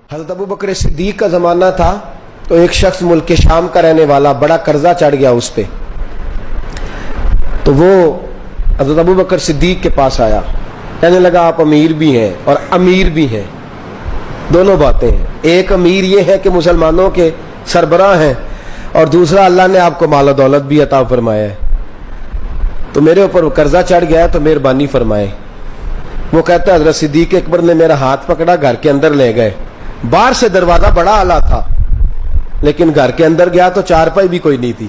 حضرت ابو بکر صدیق کا زمانہ تھا تو ایک شخص ملک شام کا رہنے والا بڑا قرضہ چڑھ گیا اس پہ، تو وہ حضرت ابو بکر صدیق کے پاس آیا، کہنے لگا آپ امیر بھی ہیں اور امیر بھی ہیں، دونوں باتیں ہیں، ایک امیر یہ ہے کہ مسلمانوں کے سربراہ ہیں اور دوسرا اللہ نے آپ کو مال و دولت بھی عطا فرمایا ہے، تو میرے اوپر قرضہ چڑھ گیا ہے تو مہربانی فرمائے۔ وہ کہتا ہے حضرت صدیق اکبر نے میرا ہاتھ پکڑا، گھر کے اندر لے گئے، باہر سے دروازہ بڑا اعلیٰ تھا لیکن گھر کے اندر گیا تو چارپائی بھی کوئی نہیں تھی،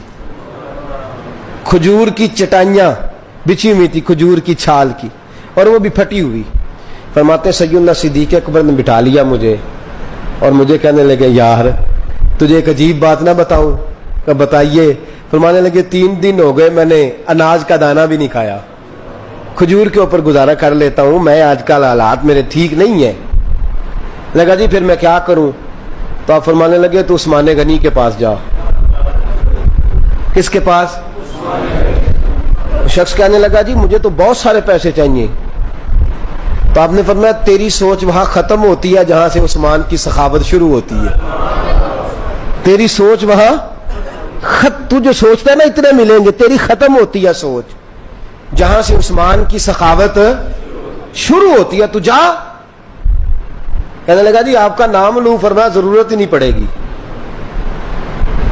کھجور کی چٹائیاں بچھی ہوئی تھی، کھجور کی چھال کی، اور وہ بھی پھٹی ہوئی۔ فرماتے سیدنا صدیق اکبر نے بٹھا لیا مجھے اور مجھے کہنے لگے یار تجھے ایک عجیب بات نہ بتاؤں؟ کہ بتائیے۔ فرمانے لگے 3 دن ہو گئے میں نے اناج کا دانہ بھی نہیں کھایا، کھجور کے اوپر گزارا کر لیتا ہوں میں، آج کل حالات میرے ٹھیک نہیں ہیں۔ لگا جی پھر میں کیا کروں؟ تو آپ فرمانے لگے تو عثمان غنی کے پاس جا۔ کس کے پاس؟ شخص کہنے لگا جی مجھے تو بہت سارے پیسے چاہیے۔ تو آپ نے فرمایا تیری سوچ وہاں ختم ہوتی ہے جہاں سے عثمان کی سخاوت شروع ہوتی ہے، تیری سوچ وہاں تو جو سوچتا ہے نا اتنے ملیں گے، تیری ختم ہوتی ہے سوچ جہاں سے عثمان کی سخاوت شروع ہوتی ہے، تو جا۔ کہنے لگا جی آپ کا نام لوں؟ فرمایا ضرورت ہی نہیں پڑے گی۔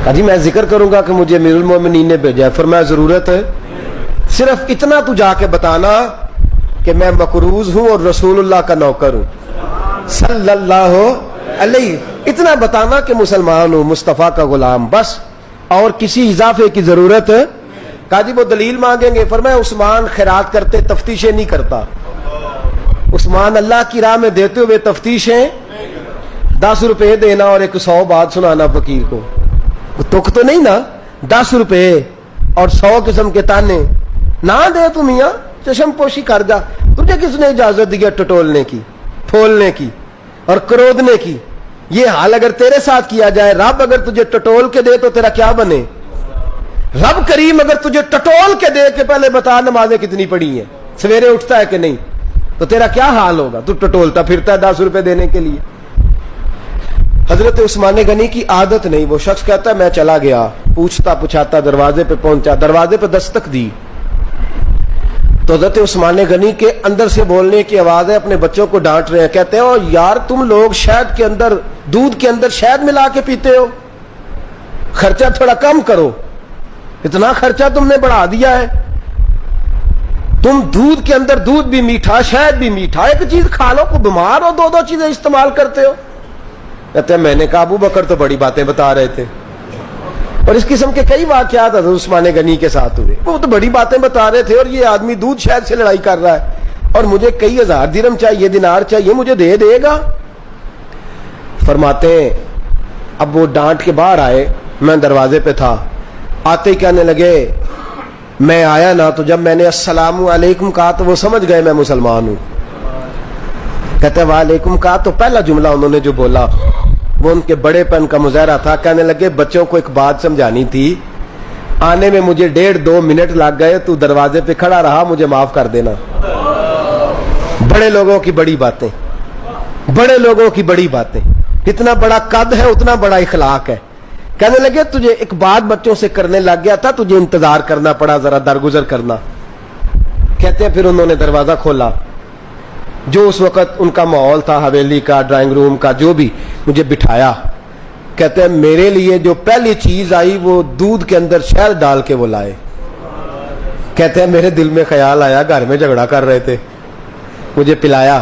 کہا جی میں ذکر کروں گا کہ مجھے امیر المومنین نے بھیجا ہے۔ فرمایا ضرورت ہے، صرف اتنا تو جا کے بتانا کہ میں مقروض ہوں اور رسول اللہ کا نوکر ہوں صلی اللہ علیہ، اتنا بتانا کہ مسلمان ہوں، مصطفیٰ کا غلام، بس، اور کسی اضافے کی ضرورت۔ کہا جی وہ دلیل مانگیں گے؟ فرمایا عثمان خیرات کرتے تفتیشیں نہیں کرتا، عثمان اللہ کی راہ میں دیتے ہوئے تفتیشیں 10 روپے دینا اور 100 بات سنانا فقیر کو، تک تو نہیں نا، 10 روپے اور 100 قسم کے تانے نہ دے تو میاں چشم پوشی کر جا، تجھے کس نے اجازت دی ٹٹولنے کی، پھولنے کی اور کرودنے کی؟ یہ حال اگر تیرے ساتھ کیا جائے، رب اگر تجھے ٹٹول کے دے تو تیرا کیا بنے؟ رب کریم اگر تجھے ٹٹول کے دے کہ پہلے بتا نمازیں کتنی پڑھی ہیں، سویرے اٹھتا ہے کہ نہیں، تو تیرا کیا حال ہوگا؟ تو ٹٹولتا پھرتا ہے 10 روپے دینے کے لیے۔ حضرت عثمان غنی کی عادت نہیں، وہ شخص کہتا ہے میں چلا گیا، پوچھتا پچھاتا دروازے پہ پہنچا، دروازے پہ دستک دی تو حضرت عثمان غنی کے اندر سے بولنے کی آواز ہے، اپنے بچوں کو ڈانٹ رہے ہیں، کہتے ہیں او یار تم لوگ شہد کے اندر، دودھ کے اندر شہد ملا کے پیتے ہو، خرچہ تھوڑا کم کرو، اتنا خرچہ تم نے بڑھا دیا ہے، تم دودھ کے اندر دودھ بھی میٹھا شہد بھی میٹھا، ایک چیز کھا لو کو بیمار ہو، 2 چیزیں استعمال کرتے ہو۔ کہتے ہیں میں نے کہا ابو بکر تو بڑی باتیں بتا رہے تھے، اور اس قسم کے کئی واقعات حضرت عثمان غنی کے ساتھ ہوئے، وہ تو بڑی باتیں بتا رہے تھے اور یہ آدمی دودھ شہد سے لڑائی کر رہا ہے اور مجھے کئی ہزار درہم چاہیے، دینار چاہیے، مجھے دے گا؟ فرماتے ہیں اب وہ ڈانٹ کے باہر آئے، میں دروازے پہ تھا، آتے ہی کہنے لگے میں آیا نا تو جب میں نے السلام علیکم کہا تو وہ سمجھ گئے میں مسلمان ہوں۔ کہتے ہیں وعلیکم کہا تو پہلا جملہ انہوں نے جو بولا وہ ان کے بڑے پن کا مظاہرہ تھا۔ کہنے لگے بچوں کو ایک بات سمجھانی تھی، آنے میں مجھے 1.5-2 منٹ لگ گئے، تو دروازے پہ کھڑا رہا، مجھے معاف کر دینا۔ بڑے لوگوں کی بڑی باتیں، بڑے لوگوں کی بڑی باتیں، اتنا بڑا قد ہے اتنا بڑا اخلاق ہے۔ کہنے لگے تجھے ایک بات بچوں سے کرنے لگ گیا تھا، تجھے انتظار کرنا پڑا، ذرا درگزر کرنا۔ کہتے ہیں پھر انہوں نے دروازہ کھولا، جو اس وقت ان کا ماحول تھا حویلی کا، ڈرائنگ روم کا، جو بھی، مجھے بٹھایا۔ کہتے ہیں میرے لیے جو پہلی چیز آئی وہ دودھ کے اندر شہد ڈال کے وہ لائے۔ کہتے ہیں میرے دل میں خیال آیا گھر میں جھگڑا کر رہے تھے، مجھے پلایا،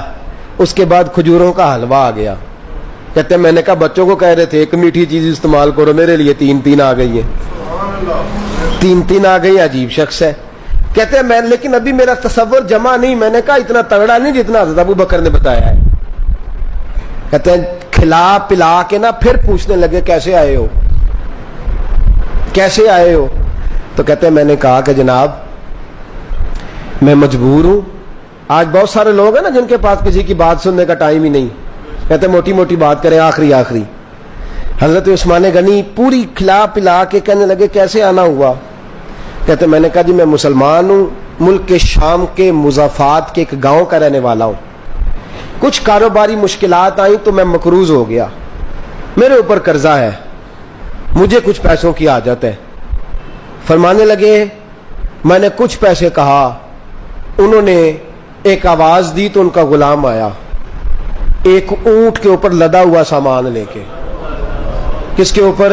اس کے بعد کھجوروں کا حلوہ آ گیا۔ کہتے ہیں میں نے کہا بچوں کو کہہ رہے تھے ایک میٹھی چیز استعمال کرو، میرے لیے 3 آ گئی ہیں، 3 آ گئی، عجیب شخص ہے۔ کہتے ہیں میں لیکن ابھی میرا تصور جمع نہیں، میں نے کہا اتنا تگڑا نہیں جتنا حضرت ابو بکر نے بتایا ہے۔ کہتے ہیں کھلا پلا کے نا پھر پوچھنے لگے کیسے آئے ہو، کیسے آئے ہو؟ تو کہتے ہیں میں نے کہا کہ جناب میں مجبور ہوں، آج بہت سارے لوگ ہیں نا جن کے پاس کسی کی بات سننے کا ٹائم ہی نہیں، کہتے موٹی موٹی بات کریں آخری۔ حضرت عثمان غنی پوری کھلا پلا کے کہنے لگے کیسے آنا ہوا؟ کہتے میں نے کہا جی میں مسلمان ہوں، ملک کے شام کے مضافات کے ایک گاؤں کا رہنے والا ہوں، کچھ کاروباری مشکلات آئیں تو میں مقروض ہو گیا, میرے اوپر قرضہ ہے, مجھے کچھ پیسوں کی حاجت ہے. فرمانے لگے میں نے کچھ پیسے کہا, انہوں نے ایک آواز دی تو ان کا غلام آیا ایک اونٹ کے اوپر لدا ہوا سامان لے کے. کس کے اوپر؟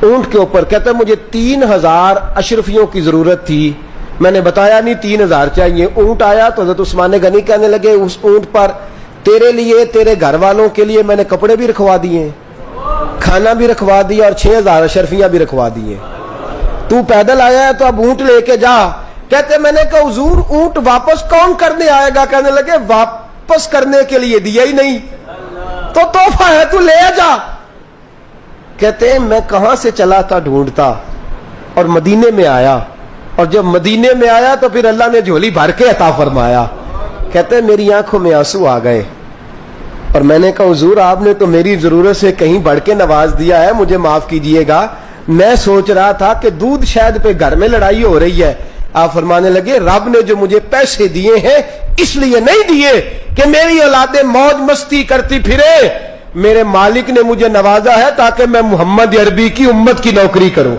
اونٹ کے اوپر. کہتا ہے مجھے 3000 اشرفیوں کی ضرورت تھی, میں نے بتایا نہیں 3000 چاہیے. اونٹ آیا تو حضرت عثمان غنی کہنے لگے اس اونٹ پر تیرے لیے تیرے گھر والوں کے لیے میں نے کپڑے بھی رکھوا دیے, کھانا بھی رکھوا دیا اور 6000 اشرفیاں بھی رکھوا دیے. تو پیدل آیا ہے تو اب اونٹ لے کے جا. کہتے میں نے کہا حضور اونٹ واپس کون کرنے آئے گا؟ کہنے لگے واپس کرنے کے لیے دیا ہی نہیں تو تحفہ ہے, تو لے جا. کہتے ہیں میں کہاں سے چلا تھا ڈھونڈتا اور مدینے میں آیا, اور جب مدینے میں آیا تو پھر اللہ نے جھولی بھر کے عطا فرمایا. کہتے ہیں میری آنکھوں میں آنسو آ گئے اور میں نے کہا حضور آپ نے تو میری ضرورت سے کہیں بڑھ کے نواز دیا ہے, مجھے معاف کیجئے گا, میں سوچ رہا تھا کہ دودھ شاید پہ گھر میں لڑائی ہو رہی ہے. آپ فرمانے لگے رب نے جو مجھے پیسے دیے ہیں اس لیے نہیں دیے کہ میری اولادیں موج مستی کرتی پھرے, میرے مالک نے مجھے نوازا ہے تاکہ میں محمد عربی کی امت کی نوکری کروں.